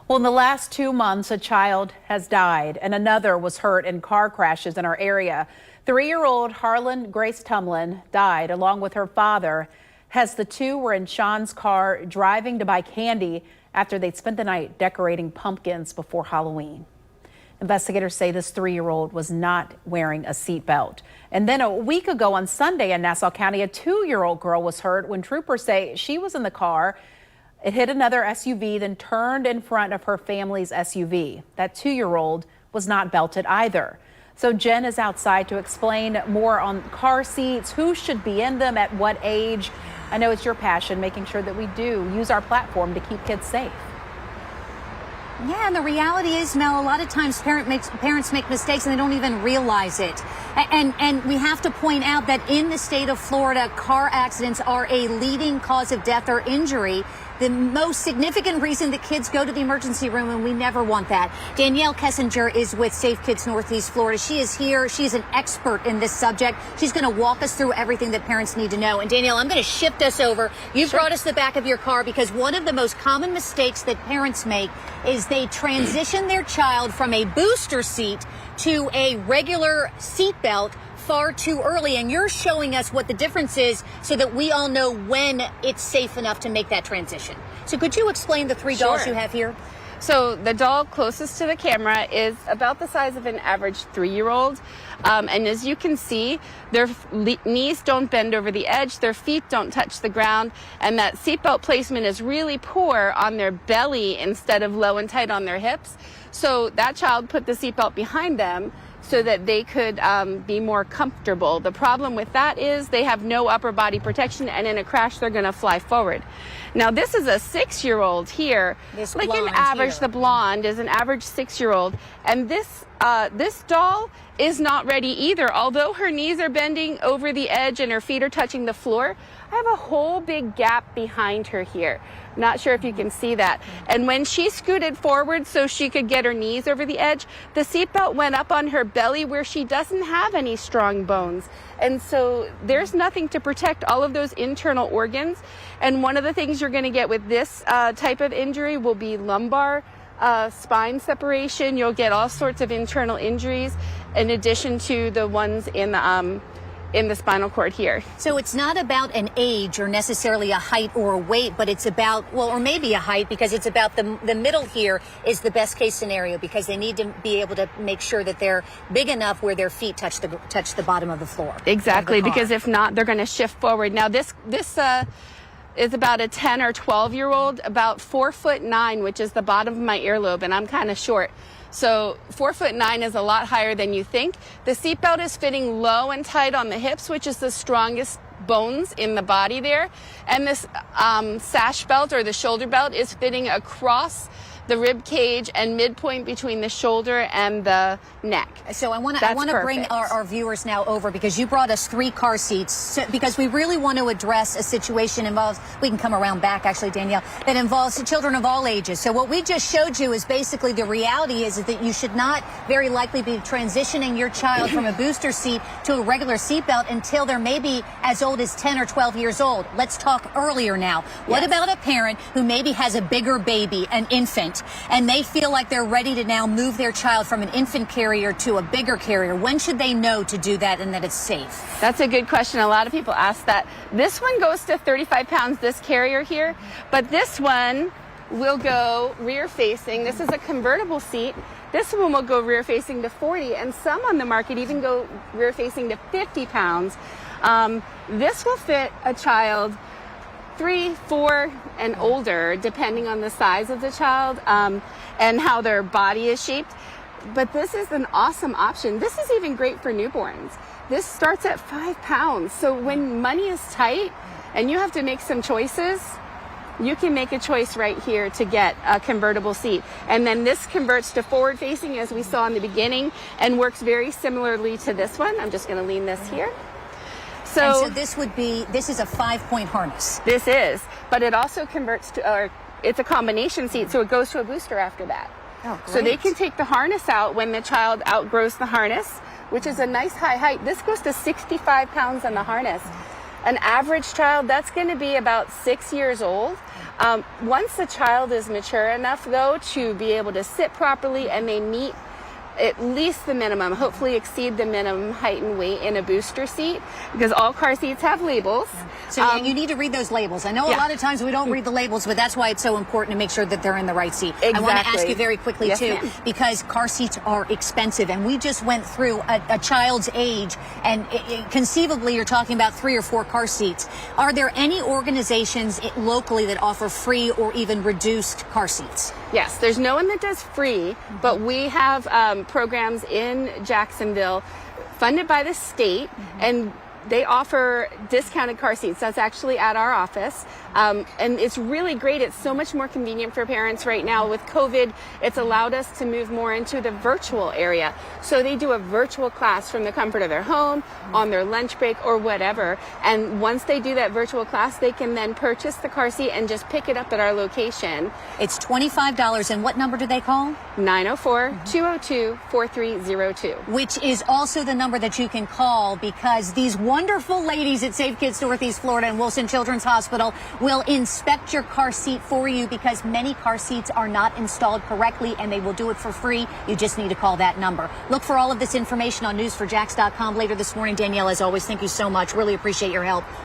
Well, in the last 2 months, a child has died and another was hurt in car crashes in our area. 3-year-old Harlan Grace Tumlin died along with her father as the two were in Sean's car driving to buy candy after they'd spent the night decorating pumpkins before Halloween. Investigators say this 3-year-old was not wearing a seatbelt. And then a week ago on Sunday in Nassau County, a 2-year-old girl was hurt when troopers say she was in the car. It hit another SUV, then turned in front of her family's SUV. That 2-year-old was not belted either. So Jen is outside to explain more on car seats, who should be in them, at what age. I know it's your passion, making sure that we do use our platform to keep kids safe. Yeah, and the reality is, Mel, a lot of times parents make mistakes and they don't even realize it. And we have to point out that in the state of Florida, car accidents are a leading cause of death or injury. The most significant reason that kids go to the emergency room, and we never want that. Danielle Kessenger is with Safe Kids Northeast Florida. She is here. She's an expert in this subject. She's going to walk us through everything that parents need to know. And Danielle, I'm going to shift us over. You brought us the back of your car because one of the most common mistakes that parents make is they transition their child from a booster seat to a regular seat belt far too early, and you're showing us what the difference is so that we all know when it's safe enough to make that transition. So could you explain the three dolls you have here? So the doll closest to the camera is about the size of an average 3-year-old. And as you can see, their knees don't bend over the edge, their feet don't touch the ground, and that seatbelt placement is really poor on their belly instead of low and tight on their hips. So that child put the seatbelt behind them so that they could be more comfortable. The problem with that is they have no upper body protection, and in a crash, they're gonna fly forward. Now, this is a 6-year-old here. Like an average, the blonde is an average 6-year-old. And this doll is not ready either. Although her knees are bending over the edge and her feet are touching the floor, I have a whole big gap behind her here. Not sure if you can see that. And when she scooted forward so she could get her knees over the edge, the seatbelt went up on her belly where she doesn't have any strong bones. And so there's nothing to protect all of those internal organs. And one of the things you're going to get with this type of injury will be lumbar spine separation. You'll get all sorts of internal injuries in addition to the ones in the spinal cord here. So it's not about an age or necessarily a height or a weight, but it's about, well, or maybe a height, because it's about the middle here is the best case scenario, because they need to be able to make sure that they're big enough where their feet touch the bottom of the floor. Exactly, because if not, they're going to shift forward. Now this is about a 10 or 12-year-old, about 4'9", which is the bottom of my earlobe, and I'm kind of short. So 4'9" is a lot higher than you think. The seatbelt is fitting low and tight on the hips, which is the strongest bones in the body there. And this sash belt, or the shoulder belt, is fitting across the rib cage and midpoint between the shoulder and the neck. So I want to bring our viewers now over, because you brought us 3 car seats, because we really want to address a situation involves, we can come around back actually, Danielle, that involves children of all ages. So what we just showed you is basically the reality is that you should not very likely be transitioning your child from a booster seat to a regular seatbelt until they're maybe as old as 10 or 12 years old. Let's talk earlier now. What about a parent who maybe has a bigger baby, an infant, and they feel like they're ready to now move their child from an infant carrier to a bigger carrier? When should they know to do that and that it's safe? That's a good question. A lot of people ask that. This one goes to 35 pounds, this carrier here, but this one will go rear facing. This is a convertible seat. This one will go rear facing to 40, and some on the market even go rear facing to 50 pounds. This will fit a child 3, 4, and older, depending on the size of the child and how their body is shaped. But this is an awesome option. This is even great for newborns. This starts at 5 pounds. So when money is tight and you have to make some choices, you can make a choice right here to get a convertible seat. And then this converts to forward facing, as we saw in the beginning, and works very similarly to this one. I'm just going to lean this here. So this is a 5-point harness. This is, but it also converts to, or it's a combination seat, so it goes to a booster after that. Oh, great. So they can take the harness out when the child outgrows the harness, which is a nice high height. This goes to 65 pounds on the harness. An average child, that's going to be about 6 years old. Once the child is mature enough, though, to be able to sit properly and they meet at least the minimum, hopefully exceed the minimum height and weight in a booster seat, because all car seats have labels. So you need to read those labels. I know a lot of times we don't read the labels, but that's why it's so important to make sure that they're in the right seat. Exactly. I want to ask you very quickly, Yes, too, ma'am. because car seats are expensive, and we just went through a child's age, and conceivably you're talking about 3 or 4 car seats. Are there any organizations locally that offer free or even reduced car seats? Yes, there's no one that does free, but we have programs in Jacksonville funded by the state, and they offer discounted car seats. That's actually at our office. And it's really great. It's so much more convenient for parents right now. With COVID, it's allowed us to move more into the virtual area. So they do a virtual class from the comfort of their home, on their lunch break, or whatever. And once they do that virtual class, they can then purchase the car seat and just pick it up at our location. It's $25. And what number do they call? 904-202-4302. Which is also the number that you can call, because these wonderful ladies at Safe Kids Northeast Florida and Wilson Children's Hospital will inspect your car seat for you, because many car seats are not installed correctly, and they will do it for free. You just need to call that number. Look for all of this information on news4jax.com later this morning. Danielle, as always, thank you so much. Really appreciate your help